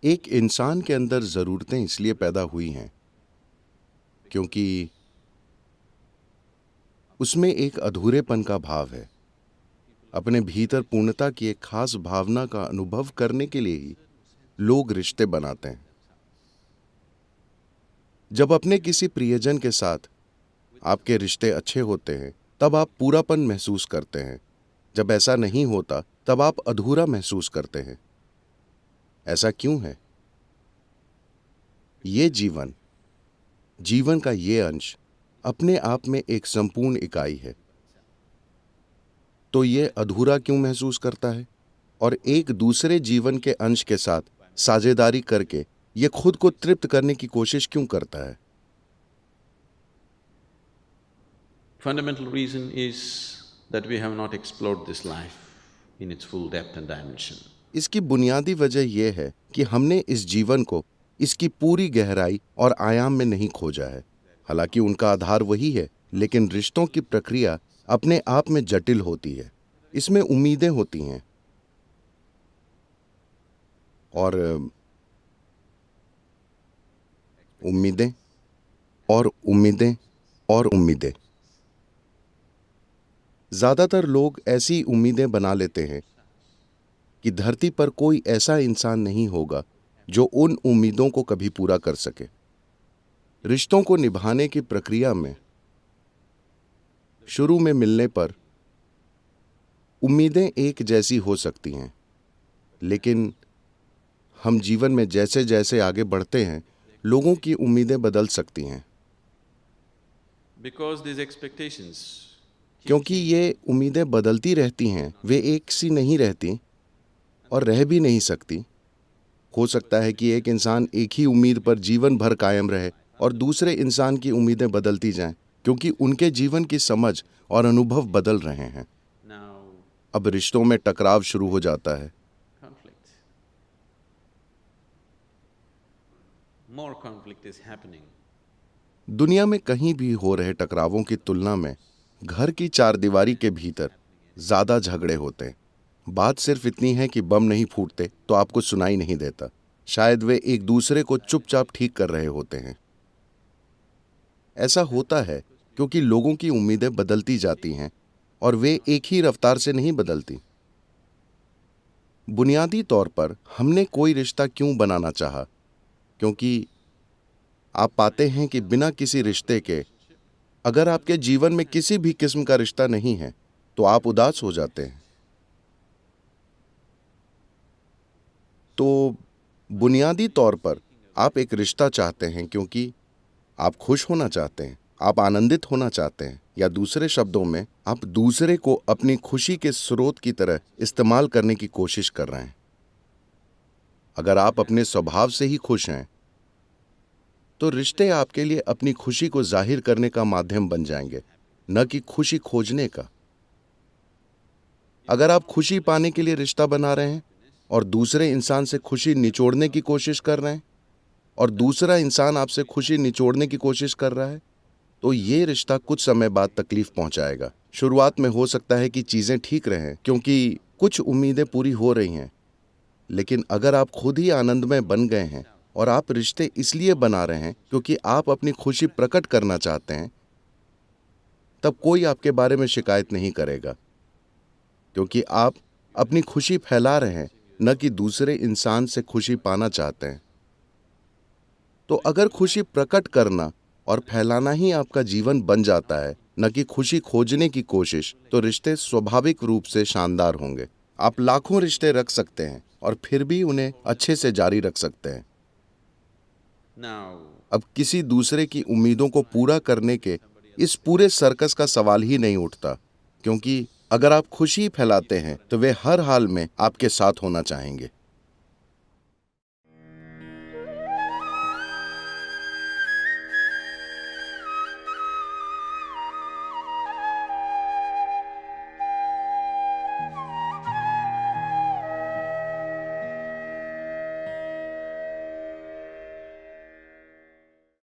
एक इंसान के अंदर ज़रूरतें इसलिए पैदा हुई हैं क्योंकि उसमें एक अधूरेपन का भाव है। अपने भीतर पूर्णता की एक खास भावना का अनुभव करने के लिए ही लोग रिश्ते बनाते हैं। जब अपने किसी प्रियजन के साथ आपके रिश्ते अच्छे होते हैं, तब आप पूरापन महसूस करते हैं। जब ऐसा नहीं होता, तब आप अधूरा महसूस करते हैं। ऐसा क्यों है? ये जीवन का ये अंश अपने आप में एक संपूर्ण इकाई है। तो ये अधूरा क्यों महसूस करता है? और एक दूसरे जीवन के अंश के साथ साझेदारी करके ये खुद को तृप्त करने की कोशिश क्यों करता है? Fundamental reason is that we have not explored this life in its full depth and dimension. इसकी बुनियादी वजह यह है कि हमने इस जीवन को इसकी पूरी गहराई और आयाम में नहीं खोजा है। हालांकि उनका आधार वही है, लेकिन रिश्तों की प्रक्रिया अपने आप में जटिल होती है। इसमें उम्मीदें होती हैं और उम्मीदें और उम्मीदें और उम्मीदें। ज्यादातर लोग ऐसी उम्मीदें बना लेते हैं कि धरती पर कोई ऐसा इंसान नहीं होगा जो उन उम्मीदों को कभी पूरा कर सके। रिश्तों को निभाने की प्रक्रिया में शुरू में मिलने पर उम्मीदें एक जैसी हो सकती हैं, लेकिन हम जीवन में जैसे जैसे आगे बढ़ते हैं, लोगों की उम्मीदें बदल सकती हैं। Because these expectations keep क्योंकि ये उम्मीदें बदलती रहती हैं, वे एक सी नहीं रहती और रह भी नहीं सकती। हो सकता है कि एक इंसान एक ही उम्मीद पर जीवन भर कायम रहे और दूसरे इंसान की उम्मीदें बदलती जाएं, क्योंकि उनके जीवन की समझ और अनुभव बदल रहे हैं। now अब रिश्तों में टकराव शुरू हो जाता है। conflict. More conflict is happening. दुनिया में कहीं भी हो रहे टकरावों की तुलना में घर की चारदीवारी के भीतर ज्यादा झगड़े होते हैं। बात सिर्फ इतनी है कि बम नहीं फूटते तो आपको सुनाई नहीं देता। शायद वे एक दूसरे को चुपचाप ठीक कर रहे होते हैं। ऐसा होता है क्योंकि लोगों की उम्मीदें बदलती जाती हैं और वे एक ही रफ्तार से नहीं बदलती। बुनियादी तौर पर हमने कोई रिश्ता क्यों बनाना चाहा? क्योंकि आप पाते हैं कि बिना किसी रिश्ते के अगर आपके जीवन में किसी भी किस्म का रिश्ता नहीं है तो आप उदास हो जाते हैं। तो बुनियादी तौर पर आप एक रिश्ता चाहते हैं क्योंकि आप खुश होना चाहते हैं, आप आनंदित होना चाहते हैं, या दूसरे शब्दों में आप दूसरे को अपनी खुशी के स्रोत की तरह इस्तेमाल करने की कोशिश कर रहे हैं। अगर आप अपने स्वभाव से ही खुश हैं तो रिश्ते आपके लिए अपनी खुशी को जाहिर करने का माध्यम बन जाएंगे, न कि खुशी खोजने का। अगर आप खुशी पाने के लिए रिश्ता बना रहे हैं और दूसरे इंसान से खुशी निचोड़ने की कोशिश कर रहे हैं और दूसरा इंसान आपसे खुशी निचोड़ने की कोशिश कर रहा है, तो ये रिश्ता कुछ समय बाद तकलीफ पहुंचाएगा। शुरुआत में हो सकता है कि चीजें ठीक रहें क्योंकि कुछ उम्मीदें पूरी हो रही हैं, लेकिन अगर आप खुद ही आनंदमय बन गए हैं और आप रिश्ते इसलिए बना रहे हैं क्योंकि आप अपनी खुशी प्रकट करना चाहते हैं, तब कोई आपके बारे में शिकायत नहीं करेगा, क्योंकि आप अपनी खुशी फैला रहे हैं, न कि दूसरे इंसान से खुशी पाना चाहते हैं। तो अगर खुशी प्रकट करना और फैलाना ही आपका जीवन बन जाता है, न कि खुशी खोजने की कोशिश, तो रिश्ते स्वाभाविक रूप से शानदार होंगे। आप लाखों रिश्ते रख सकते हैं और फिर भी उन्हें अच्छे से जारी रख सकते हैं। Now अब किसी दूसरे की उम्मीदों को पूरा करने के इस पूरे सर्कस का सवाल ही नहीं उठता, क्योंकि अगर आप खुशी फैलाते हैं तो वे हर हाल में आपके साथ होना चाहेंगे।